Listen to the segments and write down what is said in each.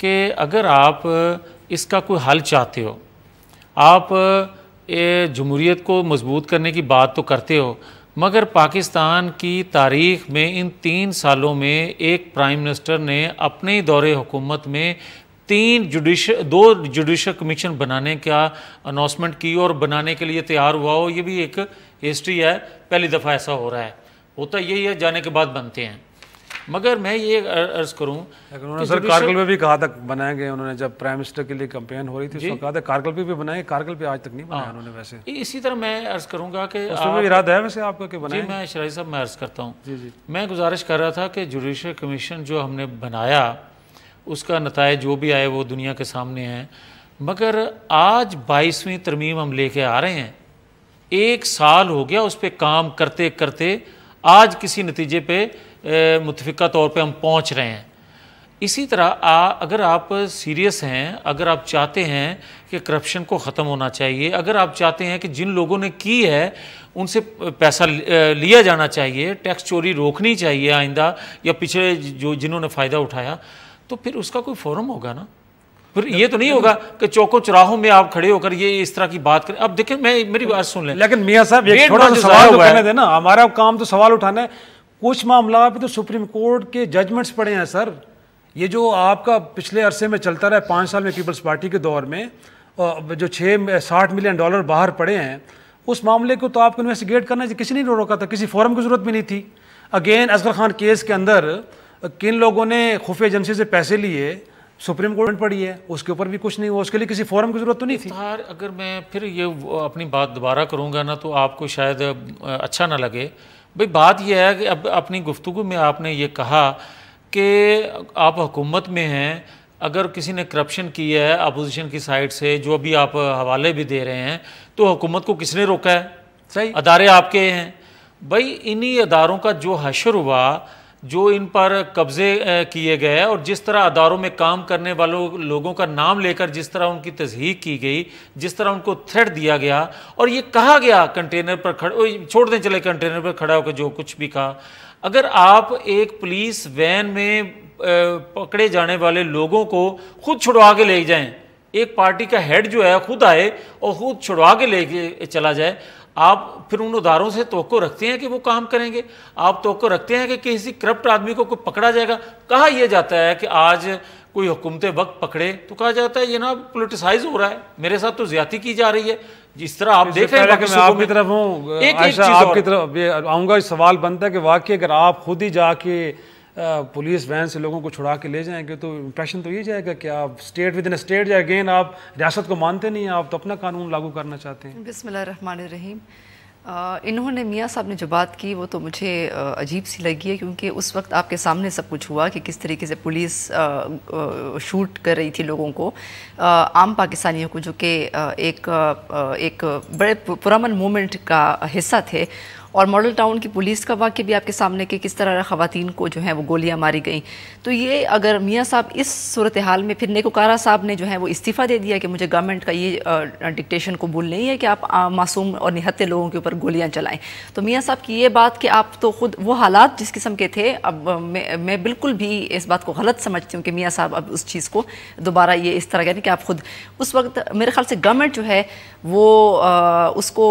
کہ اگر آپ اس کا کوئی حل چاہتے ہو، آپ جمہوریت کو مضبوط کرنے کی بات تو کرتے ہو، مگر پاکستان کی تاریخ میں ان 3 سالوں میں ایک پرائم منسٹر نے اپنے دور حکومت میں 2 جوڈیشل کمیشن بنانے کا اناؤنسمنٹ کی اور بنانے کے لیے تیار ہوا ہو. یہ بھی ایک ہسٹری ہے، پہلی دفعہ ایسا ہو رہا ہے. ہوتا یہی ہے جانے کے بعد بنتے ہیں. مگر میں یہ عرض کروں، انہوں نے سر کارگل میں بھی کہا تھا بنائیں گے، انہوں نے جب پرائم منسٹر کے لیے کمپین ہو رہی تھی اس وقت کہا تھا کارگل پہ بھی بنائیں گے، کارگل پہ آج تک نہیں بنایا انہوں نے. ویسے اسی طرح میں عرض کروں گا کہ اس میں بھی ارادہ ہے ویسے آپ کا کہ بنائیں. جی میں شرائع صاحب میں عرض کرتا ہوں، میں گزارش کر رہا تھا کہ جوڈیشل کمیشن جو ہم نے بنایا اس کا نتائج جو بھی آئے وہ دنیا کے سامنے ہیں. مگر آج 22ویں ترمیم ہم لے کے آ رہے ہیں، 1 سال ہو گیا اس پہ کام کرتے کرتے، آج کسی نتیجے پہ متفقہ طور پہ ہم پہنچ رہے ہیں. اسی طرح اگر آپ سیریس ہیں، اگر آپ چاہتے ہیں کہ کرپشن کو ختم ہونا چاہیے، اگر آپ چاہتے ہیں کہ جن لوگوں نے کی ہے ان سے پیسہ لیا جانا چاہیے، ٹیکس چوری روکنی چاہیے آئندہ، یا پچھلے جنہوں نے فائدہ اٹھایا، تو پھر اس کا کوئی فورم ہوگا نا. پھر یہ تو نہیں ہوگا کہ چوکوں چراہوں میں آپ کھڑے ہو کر یہ اس طرح کی بات کریں. اب دیکھیں میری بات سن لیں. لیکن میاں صاحب ایک تھوڑا سا سوال تو کرنے دیں نا، ہمارا کام تو سوال اٹھانا ہے. کچھ معاملات پہ تو سپریم کورٹ کے ججمنٹس پڑے ہیں سر. یہ جو آپ کا پچھلے عرصے میں چلتا رہا ہے 5 سال میں پیپلز پارٹی کے دور میں، جو $60 ملین باہر پڑے ہیں، اس معاملے کو تو آپ کو انویسٹیگیٹ کرنا ہے. کسی نے نہیں روکا تھا، کسی فورم کی ضرورت بھی نہیں تھی. اگین اصغر خان کیس کے اندر کن لوگوں نے خفیہ ایجنسی سے پیسے لیے، سپریم کورٹ پڑی ہے، اس کے اوپر بھی کچھ نہیں ہوا. اس کے لیے کسی فورم کی ضرورت تو نہیں تھی. اگر میں پھر یہ اپنی بات دوبارہ کروں گا نا تو آپ کو شاید اچھا نہ لگے. بھئی بات یہ ہے کہ اب اپنی گفتگو میں آپ نے یہ کہا کہ آپ حکومت میں ہیں، اگر کسی نے کرپشن کی ہے اپوزیشن کی سائڈ سے، جو ابھی آپ حوالے بھی دے رہے ہیں، تو حکومت کو کس نے روکا ہے؟ صحیح، ادارے آپ کے ہیں. بھائی انہی اداروں کا جو حشر ہوا، جو ان پر قبضے کیے گئے، اور جس طرح اداروں میں کام کرنے والوں لوگوں کا نام لے کر جس طرح ان کی تضحیق کی گئی، جس طرح ان کو تھریٹ دیا گیا، اور یہ کہا گیا کنٹینر پر چھوڑ دیں چلے کنٹینر پر کھڑا ہو کے جو کچھ بھی کہا. اگر آپ ایک پولیس وین میں پکڑے جانے والے لوگوں کو خود چھڑوا کے لے جائیں، ایک پارٹی کا ہیڈ جو ہے خود آئے اور خود چھڑوا کے لے کے چلا جائے، آپ پھر ان اداروں سے توقع رکھتے ہیں کہ وہ کام کریں گے؟ آپ توقع رکھتے ہیں کہ کسی کرپٹ آدمی کو کوئی پکڑا جائے گا؟ کہا یہ جاتا ہے کہ آج کوئی حکومت وقت پکڑے تو کہا جاتا ہے یہ نا پولیٹیسائز ہو رہا ہے، میرے ساتھ تو زیادتی کی جا رہی ہے. جس طرح آپ دیکھ رہے ہیں میں آپ کی طرف ہوں، عائشہ آپ کی طرف آؤں گا. سوال بنتا ہے کہ واقعی اگر آپ خود ہی جا کے پولیس وین سے لوگوں کو چھڑا کے لے جائیں گے تو امپریشن تو یہ جائے گا کہ آپ اسٹیٹ ود ان اسٹیٹ جائے. اگین آپ ریاست کو مانتے نہیں ہیں، آپ تو اپنا قانون لاگو کرنا چاہتے ہیں. بسم اللہ الرحمن الرحیم. انہوں نے میاں صاحب نے جو بات کی وہ تو مجھے عجیب سی لگی ہے، کیونکہ اس وقت آپ کے سامنے سب کچھ ہوا کہ کس طریقے سے پولیس شوٹ کر رہی تھی لوگوں کو، عام پاکستانیوں کو، جو کہ ایک بڑے پرامن موومنٹ کا حصہ تھے. اور ماڈل ٹاؤن کی پولیس کا واقعہ بھی آپ کے سامنے کہ کس طرح خواتین کو جو ہیں وہ گولیاں ماری گئیں. تو یہ اگر میاں صاحب اس صورتحال میں، پھر نیکوکارہ صاحب نے جو ہے وہ استعفیٰ دے دیا کہ مجھے گورنمنٹ کا یہ ڈکٹیشن قبول نہیں ہے کہ آپ معصوم اور نہتے لوگوں کے اوپر گولیاں چلائیں. تو میاں صاحب کی یہ بات کہ آپ تو خود وہ حالات جس قسم کے تھے، اب میں بالکل بھی اس بات کو غلط سمجھتی ہوں کہ میاں صاحب اب اس چیز کو دوبارہ یہ اس طرح کہتے کہ آپ خود اس وقت، میرے خیال سے گورنمنٹ جو ہے وہ اس کو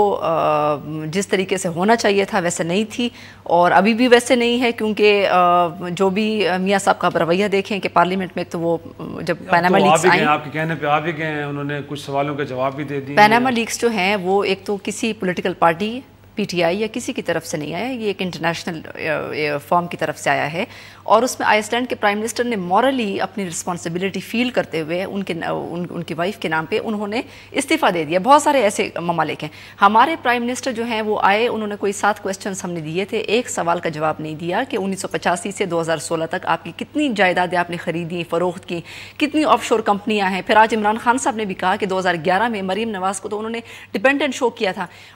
جس طریقے سے ہونا چاہیے تھا ویسے نہیں تھی، اور ابھی بھی ویسے نہیں ہے. کیونکہ جو بھی میاں صاحب کا رویہ دیکھیں کہ پارلیمنٹ میں تو وہ جب پیناما لیکس آئیں، آپ کے کہنے پہ آپ ہی گئے ہیں، انہوں نے کچھ سوالوں کے جواب بھی دے دیے. پیناما لیکس جو ہیں وہ ایک تو کسی political party P T I یا کسی کی طرف سے نہیں آیا، یہ ایک انٹرنیشنل فارم کی طرف سے آیا ہے. اور اس میں آئس لینڈ کے پرائم منسٹر نے مورلی اپنی رسپانسبلٹی فیل کرتے ہوئے ان کی وائف کے نام پہ انہوں نے استعفیٰ دے دیا. بہت سارے ایسے ممالک ہیں. ہمارے پرائم منسٹر جو ہیں وہ آئے، انہوں نے کوئی 7 کویسچنس ہم نے دیے تھے، ایک سوال کا جواب نہیں دیا کہ 1985 سے 2016 تک آپ کی کتنی جائیدادیں آپ نے خریدی، فروخت کی، کتنی آف شور کمپنیاں ہیں. پھر آج عمران خان صاحب نے بھی کہا کہ 2011 میں مریم نواز کو تو انہوں نے ڈپینڈنٹ شو کیا تھا،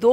2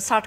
60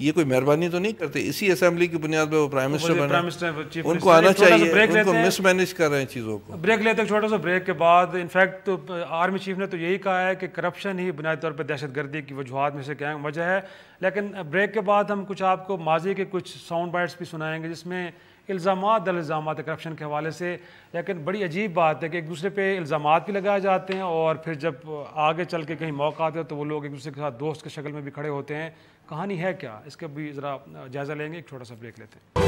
یہ کوئی مہربانی تو نہیں کرتے؟ اسی اسمبلی کی بنیاد پہ وہ پرائم منسٹر بنے، ان کو آنا چاہیے، ان کو مس مینیج کر رہے ہیں چیزوں کو۔ بریک لیتے ہیں، چھوٹا سا بریک کے بعد انفیکٹ تو آرمی چیف نے تو یہی کہا ہے کہ کرپشن ہی بنیادی طور پہ دہشت گردی کی وجوہات میں سے کیا وجہ ہے، لیکن بریک کے بعد ہم کچھ آپ کو ماضی کے کچھ ساؤنڈ بائٹس بھی سنائیں گے جس میں الزامات الزامات کرپشن کے حوالے سے، لیکن بڑی عجیب بات ہے کہ ایک دوسرے پہ الزامات بھی لگائے جاتے ہیں اور پھر جب آگے چل کے کہیں موقع آتا ہے تو وہ لوگ ایک دوسرے کے ساتھ دوست کی شکل میں بھی کھڑے ہوتے ہیں۔ کہانی ہے کیا، اس کا بھی ذرا جائزہ لیں گے، ایک چھوٹا سا بریک لیتے ہیں۔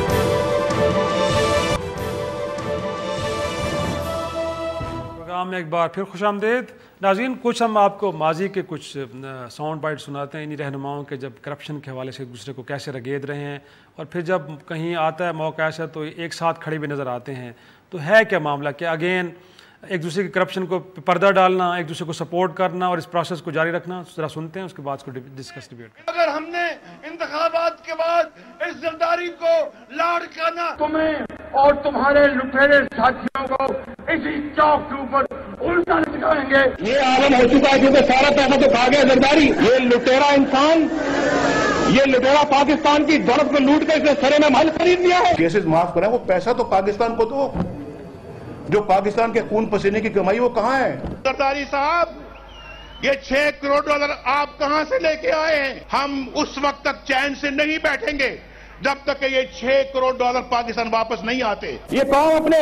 پروگرام میں ایک بار پھر خوش آمدید ناظرین۔ کچھ ہم آپ کو ماضی کے کچھ ساؤنڈ بائٹ سناتے ہیں انہی رہنماؤں کے جب کرپشن کے حوالے سے ایک دوسرے کو کیسے رگید رہے ہیں، اور پھر جب کہیں آتا ہے موقع ایسا تو ایک ساتھ کھڑے بھی نظر آتے ہیں۔ تو ہے کیا معاملہ، کہ اگین ایک دوسرے کی کرپشن کو پردہ ڈالنا، ایک دوسرے کو سپورٹ کرنا اور اس پروسیس کو جاری رکھنا؟ ذرا سنتے ہیں، اس کے بعد اس کو ڈسکس ڈیبیٹ کریں۔ اگر ہم نے انتخابات کے بعد اس زرداری کو لاڑ کرنا، تمہیں اور تمہارے لٹیرے ساتھیوں کو اسی چوک کے اوپر الٹا لٹکائیں گے۔ یہ عالم ہو چکا ہے کیونکہ سارا پیسہ تو کھا گیا زرداری۔ یہ لٹیرا انسان، یہ لٹیرا پاکستان کی دولت کو لوٹ کر اس نے سرے میں محل خرید لیا ہے۔ کیسز معاف کریں، وہ پیسہ تو پاکستان کو دو، جو پاکستان کے خون پسینے کی کمائی وہ کہاں ہے؟ زرداری صاحب، یہ 6 کروڑ ڈالر آپ کہاں سے لے کے آئے ہیں؟ ہم اس وقت تک چین سے نہیں بیٹھیں گے جب تک کہ یہ 6 کروڑ ڈالر پاکستان واپس نہیں آتے۔ یہ قوم اپنے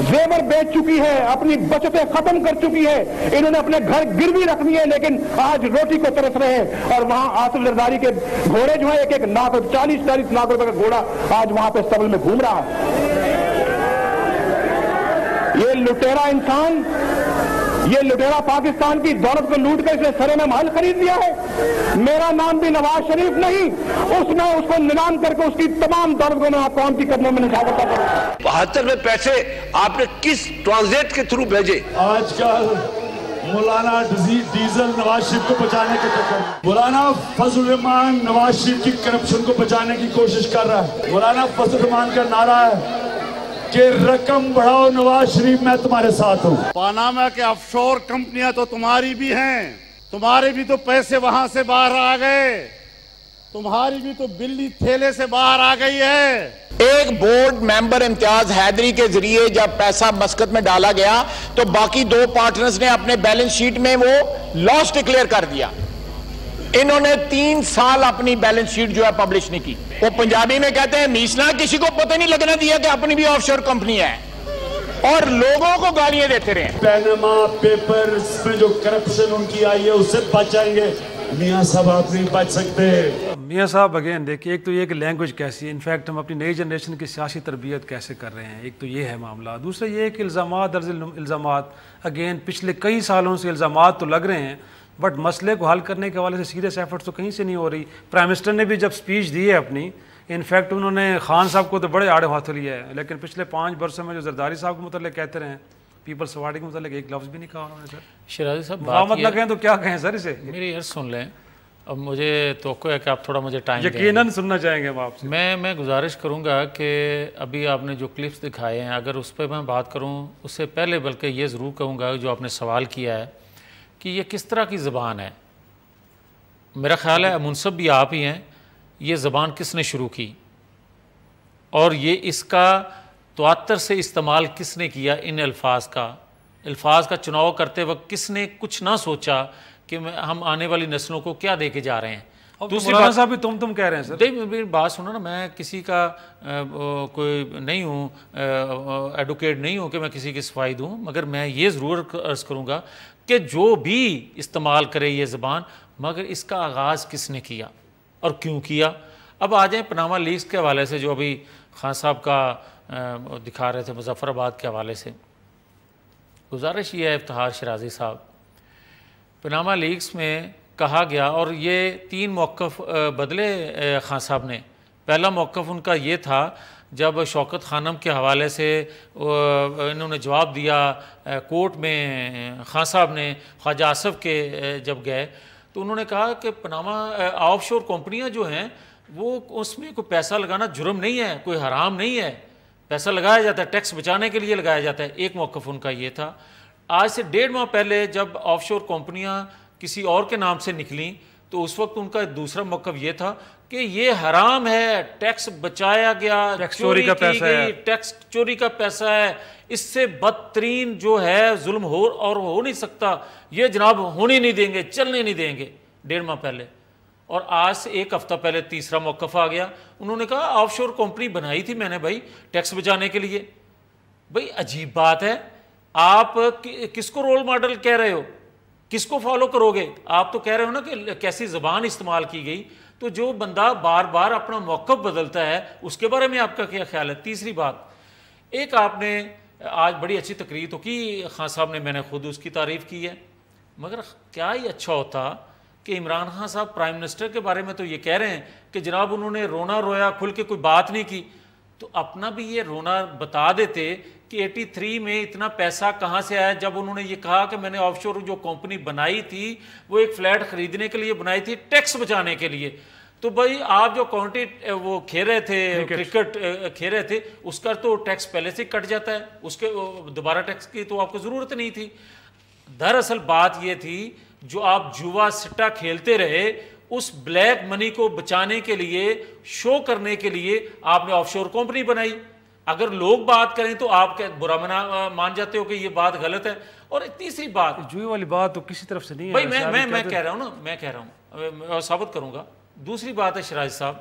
زیور بیچ چکی ہے، اپنی بچتیں ختم کر چکی ہے، انہوں نے اپنے گھر گروی رکھ دیے، لیکن آج روٹی کو ترس رہے ہیں۔ اور وہاں آصف زرداری کے گھوڑے جو ہیں، ایک ایک لاکھ 40 لاکھ روپے کا گھوڑا آج وہاں پہ اسٹیبل میں گھوم رہا ہے۔ یہ لٹیرا انسان، یہ لٹیرا پاکستان کی دولت کو لوٹ کر اس نے سرے میں محل خرید لیا ہے۔ میرا نام بھی نواز شریف نہیں، اس کو نیلام کر کے اس کی تمام دولت کو میں قوم کی قدموں میں نچھاور کرتا ہوں۔ 72 میں پیسے آپ نے کس ٹرانزیٹ کے تھرو بھیجے؟ آج کل مولانا ڈیزل نواز شریف کو بچانے کے چکر میں، مولانا فضل الرحمان نواز شریف کی کرپشن کو بچانے کی کوشش کر رہا ہے۔ مولانا فضل الرحمان کا نعرہ ہے کہ رقم بڑھاؤ نواز شریف، میں تمہارے ساتھ ہوں۔ پاناما کے آف شور کمپنیاں تو تمہاری بھی ہیں، تمہارے بھی تو پیسے وہاں سے باہر آ گئے، تمہاری بھی تو بلی تھیلے سے باہر آ گئی ہے۔ ایک بورڈ ممبر امتیاز حیدری کے ذریعے جب پیسہ مسقط میں ڈالا گیا تو باقی 2 پارٹنرز نے اپنے بیلنس شیٹ میں وہ لاس ڈکلیئر کر دیا۔ انہوں نے 3 سال اپنی بیلنس شیٹ جو ہے پبلش نہیں کی۔ وہ پنجابی میں کہتے ہیں میسنا کسی کو پتہ نہیں لگنا دیا کہ اپنی بھی آف شور کمپنی ہے، اور لوگوں کو گالیاں دیتے رہے۔ پیناما پیپرز میں جو کرپشن ان کی آئی ہے اس سے بچ جائیں گے، میاں صاحب آپ نہیں بچ سکتے۔ میاں صاحب اگین دیکھیے، ایک تو یہ کہ لینگویج کیسی، انفیکٹ ہم اپنی نئی جنریشن کی سیاسی تربیت کیسے کر رہے ہیں، ایک تو یہ ہے معاملہ۔ دوسرا یہ کہ الزامات درز الزامات، اگین پچھلے کئی سالوں سے الزامات تو لگ رہے ہیں، بٹ مسئلے کو حل کرنے کے حوالے سے سیریس ایفرٹس تو کہیں سے نہیں ہو رہی۔ پرائم منسٹر نے بھی جب سپیچ دی ہے اپنی، انفیکٹ انہوں نے خان صاحب کو تو بڑے آڑے ہاتھوں لیا ہے، لیکن پچھلے 5 برسوں میں جو زرداری صاحب کے متعلق کہتے رہے ہیں، پیپلز پارٹی کے متعلق ایک لفظ بھی نہیں کہا انہوں نے۔ سر شیرازی صاحب مقاومت نہ کہیں تو کیا کہیں سر اسے؟ میری عرض سن لیں، اب مجھے توقع ہے کہ آپ تھوڑا مجھے ٹائم دیں۔ یقیناً سننا چاہیں گے ہم آپ سے۔ میں گزارش کروں گا کہ ابھی آپ نے جو کلپس دکھائے ہیں، اگر اس پہ میں بات کروں اس سے پہلے بلکہ یہ ضرور کہوں گا جو آپ نے سوال کیا ہے کہ یہ کس طرح کی زبان ہے۔ میرا خیال ہے منصب بھی آپ ہی ہیں، یہ زبان کس نے شروع کی اور یہ اس کا تواتر سے استعمال کس نے کیا، ان الفاظ کا چناؤ کرتے وقت کس نے کچھ نہ سوچا کہ ہم آنے والی نسلوں کو کیا دے کے جا رہے ہیں۔ دوسری بات صاحب بھی تم کہہ رہے ہیں سر۔ میری بات سنو نا، میں کسی کا کوئی نہیں ہوں، ایڈوکیٹ نہیں ہوں کہ میں کسی کی صفائی دوں، مگر میں یہ ضرور عرض کروں گا کہ جو بھی استعمال کرے یہ زبان، مگر اس کا آغاز کس نے کیا اور کیوں کیا۔ اب آ جائیں پاناما لیکس کے حوالے سے جو ابھی خان صاحب کا دکھا رہے تھے مظفر آباد کے حوالے سے۔ گزارش یہ ہے افتخار شیرازی صاحب، پاناما لیکس میں کہا گیا، اور یہ 3 موقف بدلے خان صاحب نے۔ پہلا موقف ان کا یہ تھا جب شوکت خانم کے حوالے سے انہوں نے جواب دیا کورٹ میں، خان صاحب نے خواجہ آصف کے جب گئے تو انہوں نے کہا کہ پاناما آف شور کمپنیاں جو ہیں وہ اس میں کوئی پیسہ لگانا جرم نہیں ہے، کوئی حرام نہیں ہے، پیسہ لگایا جاتا ہے، ٹیکس بچانے کے لیے لگایا جاتا ہے۔ ایک موقف ان کا یہ تھا۔ آج سے 1.5 ماہ پہلے جب آف شور کمپنیاں کسی اور کے نام سے نکلیں تو اس وقت ان کا دوسرا موقف یہ تھا کہ یہ حرام ہے، ٹیکس بچایا گیا، ٹیکس چوری کا پیسہ ہے، ٹیکس چوری کا پیسہ ہے، اس سے بدترین جو ہے ظلم ہو نہیں سکتا، یہ جناب ہونے نہیں دیں گے، چلنے نہیں دیں گے 1.5 ماہ پہلے۔ اور آج سے 1 ہفتہ پہلے تیسرا موقف آ گیا، انہوں نے کہا آف شور کمپنی بنائی تھی میں نے بھائی ٹیکس بچانے کے لیے۔ بھائی عجیب بات ہے، آپ کس کو رول ماڈل کہہ رہے ہو، کس کو فالو کرو گے؟ آپ تو کہہ رہے ہو نا کہ کیسی زبان استعمال کی گئی، تو جو بندہ بار بار اپنا موقف بدلتا ہے اس کے بارے میں آپ کا کیا خیال ہے؟ تیسری بات، ایک آپ نے آج بڑی اچھی تقریر تو کی خان صاحب نے، میں نے خود اس کی تعریف کی ہے، مگر کیا ہی اچھا ہوتا کہ عمران خان صاحب پرائم منسٹر کے بارے میں تو یہ کہہ رہے ہیں کہ جناب انہوں نے رونا رویا، کھل کے کوئی بات نہیں کی، تو اپنا بھی یہ رونا بتا دیتے کہ 83 میں اتنا پیسہ کہاں سے آیا، جب انہوں نے یہ کہا کہ میں نے آف شور جو کمپنی بنائی تھی وہ ایک فلیٹ خریدنے کے لیے بنائی تھی، ٹیکس بچانے کے لیے۔ تو بھائی آپ جو کاؤنٹی وہ کھیل رہے تھے، کرکٹ کھیل رہے تھے، اس کا تو ٹیکس پہلے سے کٹ جاتا ہے، اس کے دوبارہ ٹیکس کی تو آپ کو ضرورت نہیں تھی۔ دراصل بات یہ تھی جو آپ جوا سٹا کھیلتے رہے، اس بلیک منی کو بچانے کے لیے، شو کرنے کے لیے آپ نے آف شور کمپنی بنائی۔ اگر لوگ بات کریں تو آپ برا مان جاتے ہو کہ یہ بات غلط ہے۔ اور تیسری بات، جوئی والی بات تو کسی طرف سے نہیں ہے بھائی میں کہہ رہا ہوں نا، میں کہہ رہا ہوں اور ثابت کروں گا۔ دوسری بات ہے شیراز صاحب،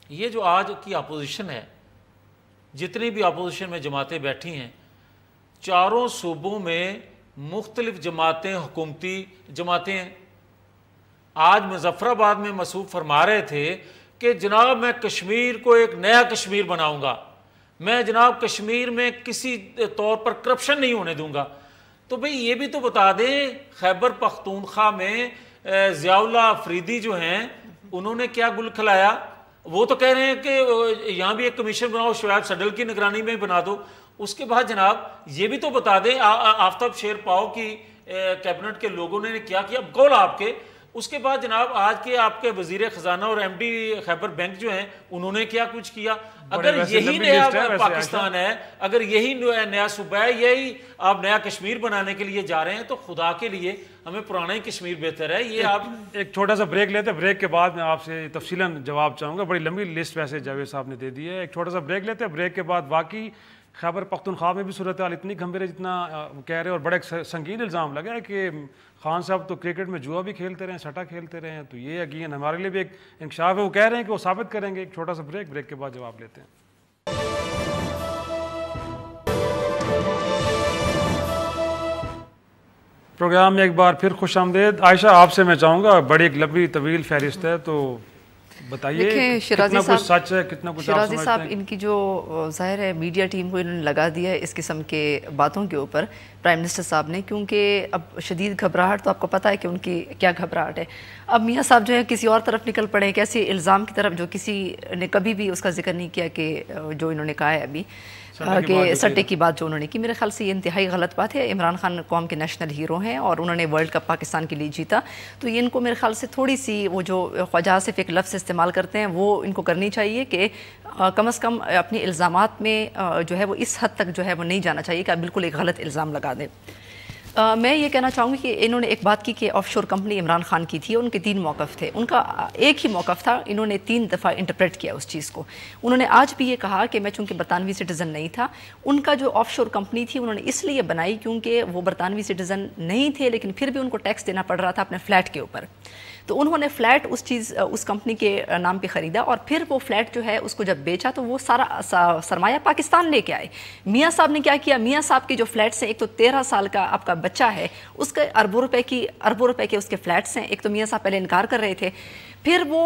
یہ جو آج کی اپوزیشن ہے، جتنی بھی اپوزیشن میں جماعتیں بیٹھی ہیں، چاروں صوبوں میں مختلف جماعتیں، حکومتی جماعتیں ہیں۔ آج مظفر آباد میں مسعود فرما رہے تھے کہ جناب میں کشمیر کو ایک نیا کشمیر بناؤں گا، میں جناب کشمیر میں کسی طور پر کرپشن نہیں ہونے دوں گا۔ تو بھئی یہ بھی تو بتا دیں، خیبر پختونخوا میں ضیاء اللہ افریدی جو ہیں انہوں نے کیا گل کھلایا؟ وہ تو کہہ رہے ہیں کہ یہاں بھی ایک کمیشن بناؤ، شعیب صدل کی نگرانی میں بنا دو۔ اس کے بعد جناب یہ بھی تو بتا دیں آفتاب شیر پاؤ کی کیبنٹ کے لوگوں نے کیا کیا، گول آپ کے۔ اس کے بعد جناب آج کے آپ کے وزیر خزانہ اور ایم ڈی خیبر بینک جو ہیں انہوں نے کیا کچھ کیا۔ اگر یہی نیا پاکستان ہے، اگر یہی نیا صوبہ ہے، یہی آپ نیا کشمیر بنانے کے لیے جا رہے ہیں، تو خدا کے لیے ہمیں پرانا ہی کشمیر بہتر ہے۔ یہ آپ ایک چھوٹا سا بریک لیتے ہیں، بریک کے بعد میں آپ سے تفصیلاً جواب چاہوں گا، بڑی لمبی لسٹ ویسے جاوید صاحب نے دے دی ہے۔ ایک چھوٹا سا بریک لیتے ہیں، بریک کے بعد واقعی خیبر پختونخوا میں بھی صورتحال اتنی گھمبیر ہے جتنا کہہ رہے ہیں، اور بڑا ایک سنگین الزام لگا ہے کہ خان صاحب تو کرکٹ میں جوا بھی کھیلتے رہے ہیں، سٹا کھیلتے رہے ہیں، تو یہ یقین ہمارے لیے بھی ایک انکشاف ہے۔ وہ کہہ رہے ہیں کہ وہ ثابت کریں گے۔ ایک چھوٹا سا بریک، بریک کے بعد جواب لیتے ہیں۔ پروگرام میں ایک بار پھر خوش آمدید۔ عائشہ آپ سے میں چاہوں گا، بڑی ایک لمبی طویل فہرست ہے، تو بتائیے کتنا کچھ سچ ہے، کتنا کچھ آپ شیرازی سمجھتے صاحب ہیں؟ ان کی جو ظاہر ہے میڈیا ٹیم کو انہوں نے لگا دیا ہے اس قسم کے باتوں کے اوپر پرائم منسٹر صاحب نے، کیونکہ اب شدید گھبراہٹ، تو آپ کو پتہ ہے کہ ان کی کیا گھبراہٹ ہے۔ اب میاں صاحب جو ہے کسی اور طرف نکل پڑے ہیں، کیسے الزام کی طرف جو کسی نے کبھی بھی اس کا ذکر نہیں کیا کہ جو انہوں نے کہا ہے ابھی کہ سٹے کی بات جو انہوں نے کی، میرے خیال سے یہ انتہائی غلط بات ہے۔ عمران خان قوم کے نیشنل ہیرو ہیں اور انہوں نے ورلڈ کپ پاکستان کے لیے جیتا، تو یہ ان کو میرے خیال سے تھوڑی سی وہ جو خواجہ آصف ایک لفظ استعمال کرتے ہیں وہ ان کو کرنی چاہیے کہ کم از کم اپنے الزامات میں جو ہے وہ اس حد تک جو ہے وہ نہیں جانا چاہیے کہ آپ بالکل ایک غلط الزام لگا دیں۔ میں یہ کہنا چاہوں گی کہ انہوں نے ایک بات کی کہ آف شور کمپنی عمران خان کی تھی، ان کے 3 موقف تھے، ان کا ایک ہی موقف تھا، انہوں نے 3 دفعہ انٹرپریٹ کیا اس چیز کو۔ انہوں نے آج بھی یہ کہا کہ میں چونکہ برطانوی سٹیزن نہیں تھا، ان کا جو آف شور کمپنی تھی انہوں نے اس لیے بنائی کیونکہ وہ برطانوی سٹیزن نہیں تھے، لیکن پھر بھی ان کو ٹیکس دینا پڑ رہا تھا اپنے فلیٹ کے اوپر، تو انہوں نے فلیٹ اس کمپنی کے نام پہ خریدا، اور پھر وہ فلیٹ جو ہے اس کو جب بیچا تو وہ سارا سرمایہ پاکستان لے کے آئے۔ میاں صاحب نے کیا کیا، میاں صاحب کے جو فلیٹس ہیں، ایک تو 13 سال کا آپ کا بچہ ہے، اس کے اربوں روپے کے اس کے فلیٹس ہیں، ایک تو میاں صاحب پہلے انکار کر رہے تھے، پھر وہ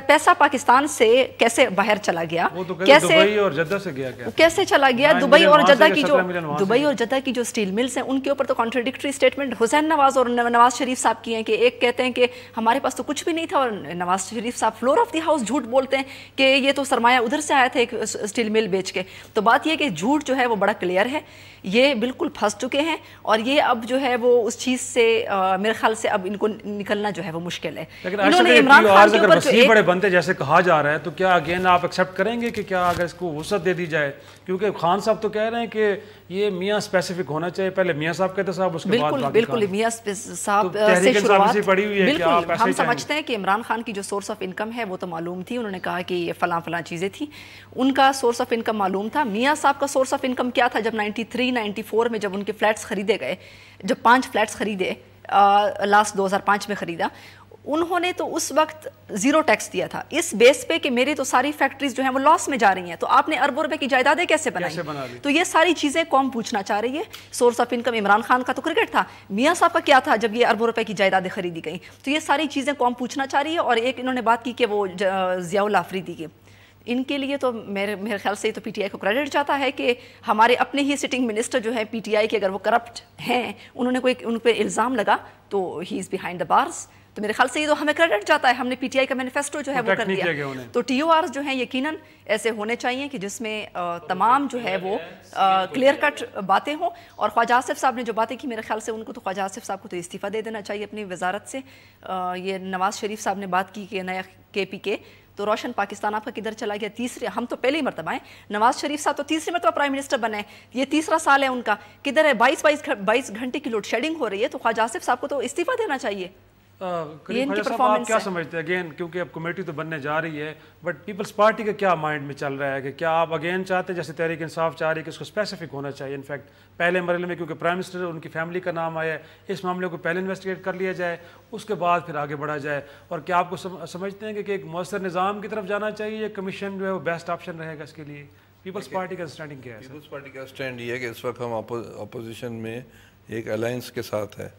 پیسہ پاکستان سے کیسے باہر چلا گیا، کیسے دبئی اور جدہ سے گیا، کیسے چلا گیا، دبئی اور جدہ کی جو سٹیل ملز ہیں ان کے اوپر تو کانٹرڈکٹری سٹیٹمنٹ حسین نواز اور نواز شریف صاحب کی ہیں کہ ایک کہتے ہیں کہ ہمارے پاس تو کچھ بھی نہیں تھا، اور نواز شریف صاحب فلور آف دی ہاؤس جھوٹ بولتے ہیں کہ یہ تو سرمایہ ادھر سے آیا تھا ایک سٹیل مل بیچ کے۔ تو بات یہ کہ جھوٹ جو ہے وہ بڑا کلیئر ہے، یہ بالکل پھنس چکے ہیں، اور یہ اب جو ہے وہ اس چیز سے میرے خیال سے اب ان کو نکلنا جو ہے وہ مشکل ہے. لیکن اگر وسیع بڑے بنتے جیسے کہا جا رہا ہے تو کیا اگین آپ ایکسیپٹ کریں گے کہ کیا اگر اس کو وسعت دے دی جائے؟ کیونکہ خان صاحب تو کہہ رہے ہیں کہ یہ میاں اسپیسیفک ہونا چاہیے, پہلے میاں صاحب کہتے صاحب اس کے بعد بالکل میاں صاحب سے شروعات. بالکل ہم سمجھتے ہیں کہ عمران خان کی جو سورس آف انکم ہے وہ تو معلوم تھی, انہوں نے کہا کہ یہ فلاں چیزیں تھیں, ان کا سورس آف انکم معلوم تھا. میاں صاحب کا سورس آف انکم کیا تھا جب 93-94 میں جب ان کے فلیٹس خریدے گئے, جب 5 فلیٹس خریدے لاسٹ 2005 میں خریدا, انہوں نے تو اس وقت 0 ٹیکس دیا تھا اس بیس پہ کہ میری تو ساری فیکٹریز جو ہیں وہ لاس میں جا رہی ہیں, تو آپ نے اربوں روپے کی جائیدادیں کیسے بنائی؟ تو یہ ساری چیزیں قوم پوچھنا چاہ رہی ہے. Source of income Imran Khan کا تو کرکٹ تھا, میاں صاحب کا کیا تھا جب یہ اربوں روپے کی جائیدادیں خریدی گئیں؟ تو یہ ساری چیزیں قوم پوچھنا چاہ رہی ہے. اور ایک انہوں نے بات کی کہ وہ ضیاء اللہ آفریدی کی, ان کے لیے تو میرے خیال سے تو پی ٹی آئی کو کریڈٹ چاہتا ہے کہ ہمارے اپنے ہی سٹنگ منسٹر جو ہے پی ٹی آئی کے, اگر وہ کرپٹ ہیں, انہوں نے ان پہ الزام لگا تو ہی از بیہائنڈ دا بارز. تو میرے خیال سے یہ تو ہمیں کریڈٹ جاتا ہے, ہم نے پی ٹی آئی کا مینیفیسٹو جو ہے وہ کر دیا. تو ٹی او آرز جو ہیں یقیناً ایسے ہونے چاہیے کہ جس میں تمام جو ہے وہ کلیئر کٹ باتیں ہوں. اور خواجہ آصف صاحب نے جو باتیں کی, میرے خیال سے ان کو تو خواجہ آصف صاحب کو تو استعفیٰ دے دینا چاہیے اپنی وزارت سے. یہ نواز شریف صاحب نے بات کی کہ نیا کے پی کے, تو روشن پاکستان آپ کا کدھر چلا گیا؟ تیسرے, ہم تو پہلی مرتبہ ہیں, نواز شریف صاحب تو تیسری مرتبہ پرائم منسٹر بنے, یہ تیسرا سال ہے ان کا, کدھر ہے؟ 22 گھنٹے کی لوڈ شیڈنگ ہو رہی ہے, تو خواجہ آصف صاحب کو تو استعفیٰ دینا چاہیے. آپ کیا سمجھتے ہیں اگین, کیونکہ اب کمیٹی تو بننے جا رہی ہے, بٹ پیپلز پارٹی کا کیا مائنڈ میں چل رہا ہے کہ کیا آپ اگین چاہتے ہیں جیسے تحریک انصاف چاہ رہی ہے کہ اس کو اسپیسیفک ہونا چاہیے؟ انفیکٹ پہلے مرحلے میں کیونکہ پرائم منسٹر ان کی فیملی کا نام آیا ہے, اس معاملے کو پہلے انویسٹیگیٹ کر لیا جائے, اس کے بعد پھر آگے بڑھا جائے. اور کیا آپ کو سمجھتے ہیں کہ ایک مؤثر نظام کی طرف جانا چاہیے, یا کمیشن جو ہے وہ بیسٹ آپشن رہے گا اس کے لیے؟ پیپلز پارٹی کا اسٹینڈنگ کیا ہے؟ پیپلز پارٹی کا اسٹینڈ یہ ہے کہ اس وقت ہم اپوزیشن میں ایک الائنس کے ساتھ ہے,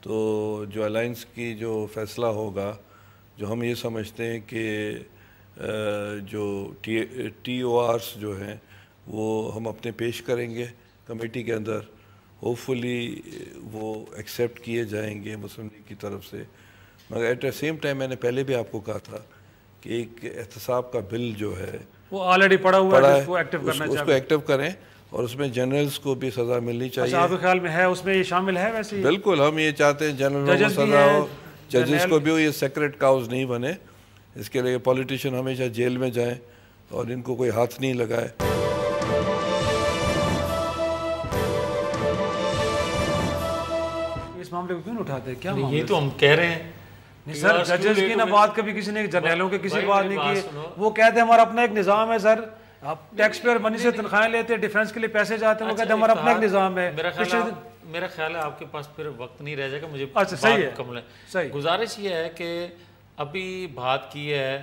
تو جو الائنس کی جو فیصلہ ہوگا, جو ہم یہ سمجھتے ہیں کہ جو ٹی او آرس جو ہیں وہ ہم اپنے پیش کریں گے کمیٹی کے اندر, ہوپ فلی وہ ایکسیپٹ کیے جائیں گے مسلم لیگ کی طرف سے. مگر ایٹ دا سیم ٹائم میں نے پہلے بھی آپ کو کہا تھا کہ ایک احتساب کا بل جو ہے وہ آلریڈی پڑا ہوا ہے, اس کو ایکٹیو کریں, اور اس میں جنرلز کو بھی سزا ملنی چاہیے. آپ کے خیال میں ہے اس میں یہ شامل ہے؟ ویسے بالکل ہم یہ چاہتے ہیں جنرلوں کو سزا ہو, ججز کو بھی ہو, یہ سیکریٹ کاؤز نہیں بنے. اس کے لیے پولیٹیشین ہمیشہ جیل میں جائیں اور ان کو کوئی ہاتھ نہیں لگائے. اس معاملے کو کیوں اٹھاتے ہیں؟ کیا یہ تو ہم کہہ رہے ہیں سر, ججز کی نہ بات کبھی کسی نے, جرنیلوں کے کسی بات نہیں کی. وہ کہتے ہیں ہمارا اپنا ایک نظام ہے سر, آپ ٹیکس پیئر منی سے تنخواہیں لیتے ہیں, ڈیفینس کے لیے پیسے جاتے ہیں, وہ کہتے ہیں ہمارا اپنا ایک نظام ہے. میرا خیال ہے آپ کے پاس پھر وقت نہیں رہ جائے گا, مجھے صحیح ہے. گزارش یہ ہے کہ ابھی بات کی ہے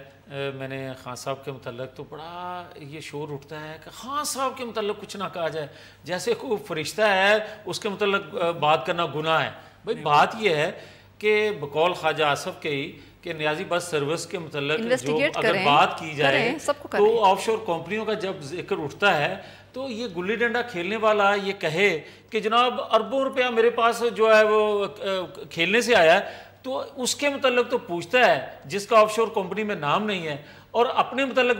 میں نے خان صاحب کے متعلق, تو بڑا یہ شور اٹھتا ہے کہ خان صاحب کے متعلق کچھ نہ کہا جائے, جیسے کوئی فرشتہ ہے اس کے متعلق بات کرنا گناہ ہے. بھائی بات یہ ہے کہ بقول خواجہ آصف کے ہی کہ نیازی بس سروس کے متعلق جو اگر بات کی جائے تو آف شور کمپنیوں کا جب ذکر اٹھتا ہے تو یہ گلی ڈنڈا کھیلنے والا یہ کہے کہ جناب اربوں روپیہ میرے پاس جو ہے وہ کھیلنے سے آیا ہے, تو اس کے متعلق تو پوچھتا ہے جس کا آف شور کمپنی میں نام نہیں ہے, اور اپنے متعلق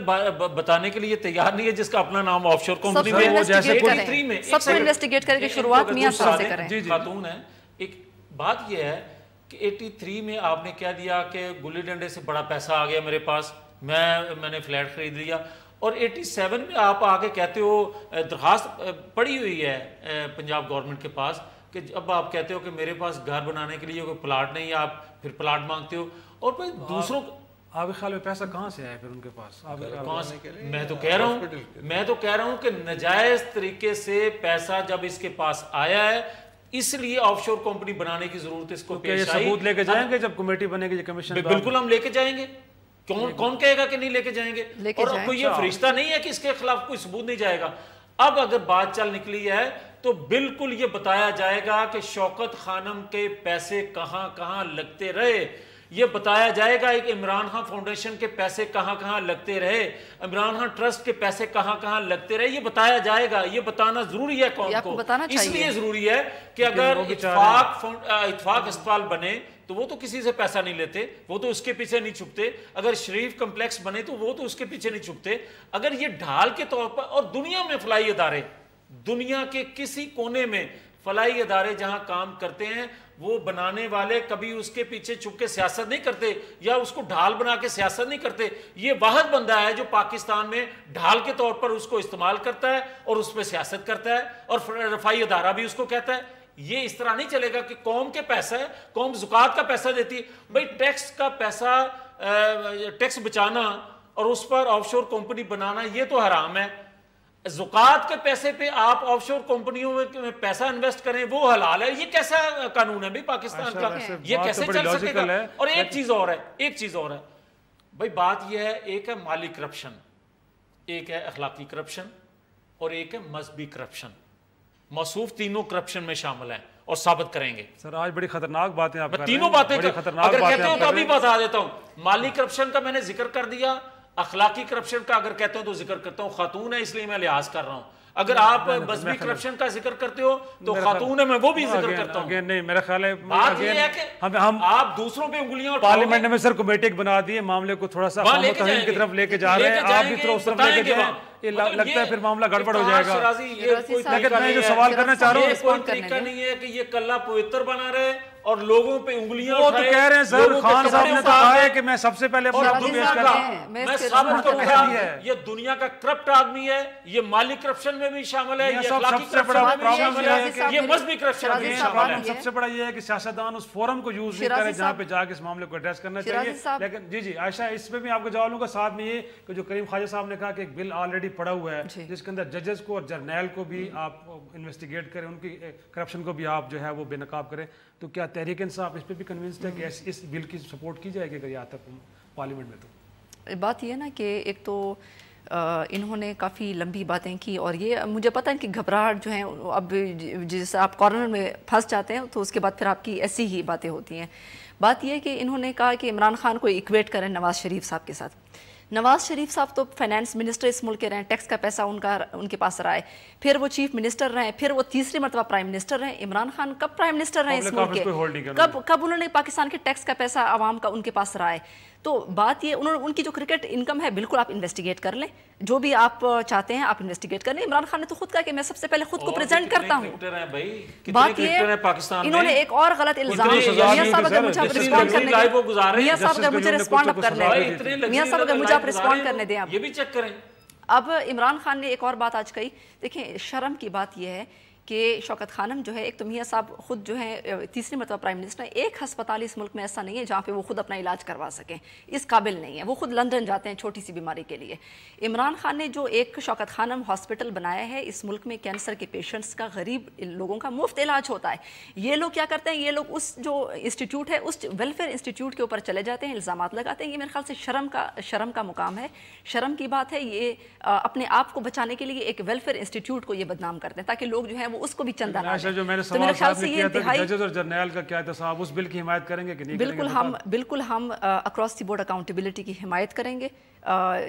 بتانے کے لیے تیار نہیں ہے جس کا اپنا نام آف شور کمپنی میں ہے. سب کو انویسٹیگیٹ کر کے شروعات میاں صاحب سے کریں. خاتون ہے. ایک بات یہ ہے کہ 83 میں آپ نے کہہ دیا کہ گلی ڈنڈے سے بڑا پیسہ آ گیا میرے پاس, میں نے فلیٹ خرید لیا, اور 87 میں آپ آگے کہتے ہو درخواست پڑی ہوئی ہے پنجاب گورنمنٹ کے پاس کہ اب آپ کہتے ہو کہ میرے پاس گھر بنانے کے لیے کوئی پلاٹ نہیں ہے, آپ پھر پلاٹ مانگتے ہو. اور پھر دوسروں آپ کے خیال میں پیسہ کہاں سے آیا پھر ان کے پاس؟ میں تو کہہ رہا ہوں کہ ناجائز طریقے سے پیسہ جب اس کے پاس آیا ہے, اس لیے آف شور کمپنی بنانے کی ضرورت اس کو پیش آئی. ثبوت لے کے جائیں گے جب کمیٹی بنے گی, کمیشن؟ بالکل ہم لے کے جائیں گے. کون کہے گا کہ نہیں لے کے جائیں گے؟ اور کوئی یہ فرشتہ نہیں ہے کہ اس کے خلاف کوئی ثبوت نہیں جائے گا. اب اگر بات چل نکلی ہے تو بالکل یہ بتایا جائے گا کہ شوکت خانم کے پیسے کہاں کہاں لگتے رہے, یہ بتایا جائے گا ایک عمران خان فاؤنڈیشن کے پیسے کہاں کہاں لگتے رہے, عمران خان ٹرسٹ کے پیسے کہاں کہاں لگتے رہے, یہ بتایا جائے گا. یہ بتانا ضروری ہے قوم کو, اس لیے ضروری ہے کہ اگر اتفاق اسپتال بنے تو وہ تو کسی سے پیسہ نہیں لیتے, وہ تو اس کے پیچھے نہیں چھپتے. اگر شریف کمپلیکس بنے تو وہ تو اس کے پیچھے نہیں چھپتے. اگر یہ ڈھال کے طور پر, اور دنیا میں فلاحی ادارے, دنیا کے کسی کونے میں فلاحی ادارے جہاں کام کرتے ہیں وہ بنانے والے کبھی اس کے پیچھے چھپ کے سیاست نہیں کرتے یا اس کو ڈھال بنا کے سیاست نہیں کرتے. یہ واحد بندہ ہے جو پاکستان میں ڈھال کے طور پر اس کو استعمال کرتا ہے اور اس پہ سیاست کرتا ہے, اور رفائی ادارہ بھی اس کو کہتا ہے. یہ اس طرح نہیں چلے گا کہ قوم کے پیسہ ہے, قوم زکوٰۃ کا پیسہ دیتی ہے. بھائی ٹیکس کا پیسہ, ٹیکس بچانا اور اس پر آف شور کمپنی بنانا یہ تو حرام ہے. زکوٰۃ کے پیسے پہ آپ آف شور کمپنیوں میں پیسہ انویسٹ کریں وہ حلال ہے. یہ کیسا قانون ہے بھائی پاکستان کا؟ یہ کیسے چل سکے گا؟ اور ایک چیز اور ہے بھائی, بات یہ ہے, ایک ہے مالی کرپشن, ایک ہے اخلاقی کرپشن, اور ایک ہے مذہبی کرپشن. موصوف تینوں کرپشن میں شامل ہیں اور ثابت کریں گے. سر آج بڑی خطرناک باتیں آپ کر رہے ہیں. تینوں باتیں اگر کہتے ہو تو ابھی بتا دیتا ہوں. مالی کرپشن کا میں نے ذکر کر دیا, اخلاقی کرپشن کا اگر کہتے ہو تو ذکر کرتا ہوں. خاتون ہے اس لیے میں لحاظ کر رہا ہوں. اگر آپ مذہبی کرپشن کا ذکر کرتے ہو تو خاتون ہے, میں وہ بھی ذکر کرتا ہوں. نہیں, میرا خیال ہے بات یہ ہے کہ آپ دوسروں پہ انگلیاں پارلیمنٹ میں سر کمیٹی بنا دیے, معاملے کو تھوڑا سا کی طرف لے کے جا رہے ہیں, آپ بھی اس طرف لے کے جائیں. یہ لگتا ہے پھر معاملہ گڑبڑ ہو جائے گا. لیکن میں جو سوال کرنا چاہ رہا ہوں, کوئی طریقہ نہیں ہے کہ یہ کلہ پوتر بنا رہے اور لوگوں پہ انگلیاں وہ تو کہہ رہے ہیں سر, خان صاحب نے تو کہا ہے کہ میں سب سے پہلے اپنا عبدو پیش کر رہا ہوں. میں ثابت کروں گا یہ دنیا کا کرپٹ آدمی ہے, یہ مالی کرپشن میں بھی شامل ہے, یہ اخلاقی کرپشن میں بھی شامل ہے, یہ مذہبی کرپشن میں بھی شامل ہے. سب سے بڑا یہ ہے کہ سیاستدان اس فورم کو یوز نہیں کرے جہاں پہ جا کے اس معاملے کو ایڈریس کرنا چاہیے. لیکن جی عائشہ, اس پہ بھی آپ کو جواب لوں گا. ساتھ میں یہ کہ جو کریم خواجہ صاحب نے کہا کہ ایک بل آلریڈی پڑا ہوا ہے جس کے اندر ججز کو اور جرنیل کو بھی آپ انویسٹیگیٹ کریں, ان کی کرپشن کو بھی آپ جو ہے وہ بے نقاب کریں. تو کیا تحریک انصاف اس پہ بھی کنونسڈ ہے کہ اس بل کی سپورٹ کی جائے گی اگر یہ آتا ہے پارلیمنٹ میں؟ تو بات یہ ہے نا کہ ایک تو انہوں نے کافی لمبی باتیں کی, اور یہ مجھے پتہ ہے کہ گھبراہٹ جو ہیں اب جیسے آپ کارنر میں پھنس جاتے ہیں تو اس کے بعد پھر آپ کی ایسی ہی باتیں ہوتی ہیں. بات یہ ہے کہ انہوں نے کہا کہ عمران خان کو ایکویٹ کریں نواز شریف صاحب کے ساتھ. نواز شریف صاحب تو فائنانس منسٹر اس ملک کے رہے, ٹیکس کا پیسہ ان کے پاس رہا ہے, پھر وہ چیف منسٹر رہے, پھر وہ تیسری مرتبہ پرائم منسٹر رہے. عمران خان کب پرائم منسٹر رہے اس ملک کے؟ کب انہوں نے پاکستان کے ٹیکس کا پیسہ عوام کا ان کے پاس رہا ہے؟ تو بات یہ ان کی جو کرکٹ انکم ہے بالکل آپ انویسٹیگیٹ کر لیں, جو بھی آپ چاہتے ہیں آپ انویسٹیگیٹ کر لیں. عمران خان نے تو خود کہا کہ میں سب سے پہلے خود کو پریزنٹ کرتا ہوں. بات یہ انہوں نے ایک اور غلط الزام, میاں صاحب اگر مجھے رسپونڈ کرنے دیں, میاں صاحب اگر مجھے رسپونڈ اپ کرنے دیں, میاں صاحب اگر مجھے آپ رسپونڈ کرنے دیں. یہ بھی چیک کریں. اب عمران خان نے ایک اور بات آج کہی. دیکھیں شرم کی بات یہ ہے کہ شوکت خانم جو ہے, ایک تو میاں صاحب خود جو ہے تیسری مرتبہ پرائم منسٹر ہیں, ایک ہسپتال اس ملک میں ایسا نہیں ہے جہاں پہ وہ خود اپنا علاج کروا سکیں, اس قابل نہیں ہے. وہ خود لندن جاتے ہیں چھوٹی سی بیماری کے لیے. عمران خان نے جو ایک شوکت خانم ہاسپٹل بنایا ہے اس ملک میں, کینسر کے پیشنٹس کا, غریب لوگوں کا مفت علاج ہوتا ہے. یہ لوگ کیا کرتے ہیں, یہ لوگ اس جو انسٹیٹیوٹ ہے اس ویلفیئر انسٹیٹیوٹ کے اوپر چلے جاتے ہیں, الزامات لگاتے ہیں. یہ میرے خیال سے شرم کا مقام ہے, شرم کی بات ہے. یہ اپنے آپ کو بچانے کے لیے ایک ویلفیئر انسٹیٹیوٹ کو یہ بدنام کرتے ہیں تاکہ لوگ جو ہے وہ اس کو بھی چندہ نہ. جو میں نے سوال صاحب نے کیا تھا کہ ججز اور جرنیل کا کیا احتساب, اس بل کی حمایت کریں گے کہ نہیں کریں گے؟ بالکل ہم اکراس دی بورڈ اکاؤنٹیبلٹی کی حمایت کریں گے.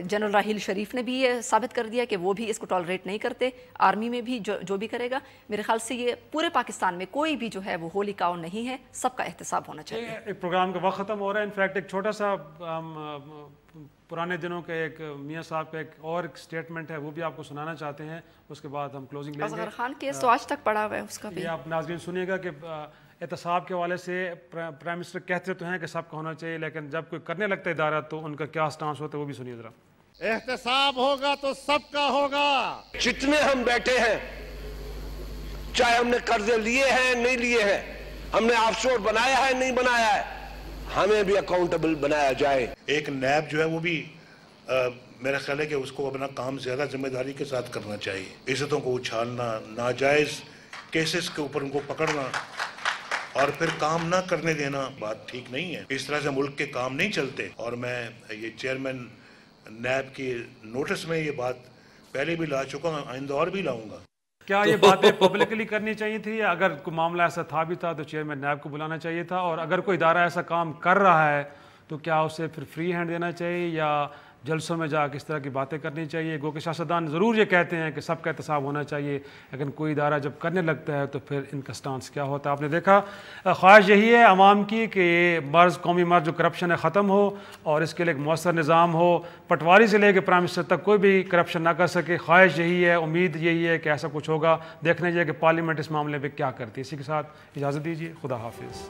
جنرل راحیل شریف نے بھی یہ ثابت کر دیا کہ وہ بھی اس کو ٹالریٹ نہیں کرتے. آرمی میں بھی جو بھی کرے گا, میرے خیال سے یہ پورے پاکستان میں کوئی بھی جو ہے وہ ہولی کاؤ نہیں ہے, سب کا احتساب ہونا چاہیے. ایک پروگرام کا وقت ختم ہو رہا ہے. انفیکٹ ایک چھوٹا سا پرانے دنوں کے ایک میاں صاحب کا ایک اور سٹیٹمنٹ ہے, وہ بھی آپ کو سنانا چاہتے ہیں, اس کے بعد ہم کلوزنگ لیں گے. اصغر خان کیس تو آج تک پڑا ہوا ہے, اس کا بھی یہ آپ ناظرین سنیے گا کہ احتساب کے حوالے سے پرائم منسٹر کہتے تو ہیں کہ سب کا ہونا چاہیے, لیکن جب کوئی کرنے لگتا ہے ادارہ تو ان کا کیا سٹانس ہوتا ہے وہ بھی سنیے ذرا. احتساب ہوگا تو سب کا ہوگا. جتنے ہم بیٹھے ہیں, چاہے ہم نے قرضے لیے ہیں نہیں لیے ہیں, ہم نے آف شور بنایا ہے نہیں بنایا ہے, ہمیں بھی اکاؤنٹیبل بنایا جائے. ایک نیب جو ہے وہ بھی میرا خیال ہے کہ اس کو اپنا کام زیادہ ذمہ داری کے ساتھ کرنا چاہیے. عزتوں کو اچھالنا, ناجائز کیسز کے اوپر ان کو پکڑنا اور پھر کام نہ کرنے دینا بات ٹھیک نہیں ہے. اس طرح سے ملک کے کام نہیں چلتے. اور میں یہ چیئرمین نیب کی نوٹس میں یہ بات پہلے بھی لا چکا ہوں, آئندہ اور بھی لاؤں گا. کیا یہ باتیں پبلکلی کرنی چاہیے تھی, یا اگر کوئی معاملہ ایسا تھا بھی تھا تو چیئرمین نیب کو بلانا چاہیے تھا, اور اگر کوئی ادارہ ایسا کام کر رہا ہے تو کیا اسے پھر فری ہینڈ دینا چاہیے, یا جلسوں میں جا کے اس طرح کی باتیں کرنی چاہیے. گو کہ سیاستدان ضرور یہ کہتے ہیں کہ سب کا احتساب ہونا چاہیے, لیکن کوئی ادارہ جب کرنے لگتا ہے تو پھر ان کا سٹانس کیا ہوتا ہے. آپ نے دیکھا خواہش یہی ہے عوام کی کہ یہ مرض, قومی مرض جو کرپشن ہے ختم ہو اور اس کے لیے ایک مؤثر نظام ہو, پٹواری سے لے کے پرائم منسٹر تک کوئی بھی کرپشن نہ کر سکے. خواہش یہی ہے, امید یہی ہے کہ ایسا کچھ ہوگا. دیکھنا چاہیے کہ پارلیمنٹ اس معاملے پہ کیا کرتی ہے. اسی کے ساتھ اجازت دیجیے, خدا حافظ.